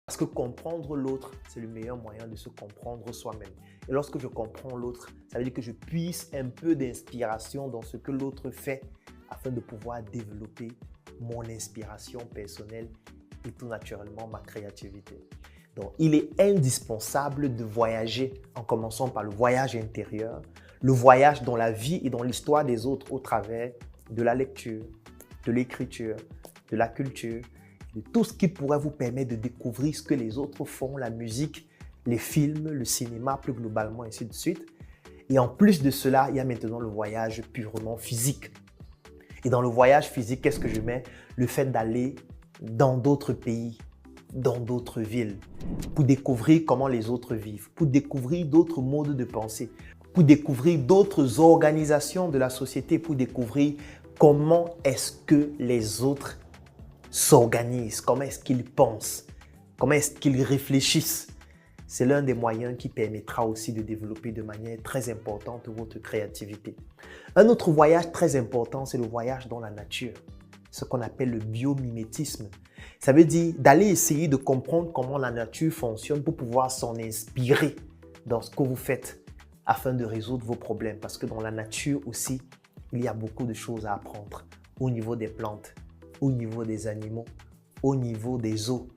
Parce que comprendre l'autre, c'est le meilleur moyen de se comprendre soi-même. Et lorsque je comprends l'autre, ça veut dire que je puise un peu d'inspiration dans ce que l'autre fait afin de pouvoir développer mon inspiration personnelle et tout naturellement ma créativité. Donc, il est indispensable de voyager en commençant par le voyage intérieur, le voyage dans la vie et dans l'histoire des autres au travers de la lecture, de l'écriture, de la culture, de tout ce qui pourrait vous permettre de découvrir ce que les autres font, la musique, les films, le cinéma plus globalement, ainsi de suite. Et en plus de cela, il y a maintenant le voyage purement physique. Et dans le voyage physique, qu'est-ce que je mets? Le fait d'aller dans d'autres pays, dans d'autres villes, pour découvrir comment les autres vivent, pour découvrir d'autres modes de pensée, pour découvrir d'autres organisations de la société, pour découvrir comment est-ce que les autres s'organisent, comment est-ce qu'ils pensent, comment est-ce qu'ils réfléchissent. C'est l'un des moyens qui permettra aussi de développer de manière très importante votre créativité. Un autre voyage très important, c'est le voyage dans la nature, ce qu'on appelle le biomimétisme. Ça veut dire d'aller essayer de comprendre comment la nature fonctionne pour pouvoir s'en inspirer dans ce que vous faites afin de résoudre vos problèmes. Parce que dans la nature aussi, il y a beaucoup de choses à apprendre au niveau des plantes, au niveau des animaux, au niveau des eaux,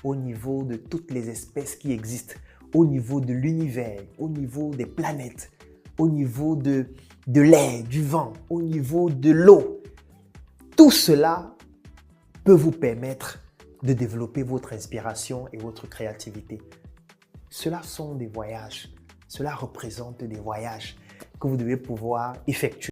au niveau de toutes les espèces qui existent, au niveau de l'univers, au niveau des planètes, au niveau de l'air, du vent, au niveau de l'eau. Tout cela peut vous permettre de développer votre inspiration et votre créativité. Cela sont des voyages, cela représente des voyages que vous devez pouvoir effectuer.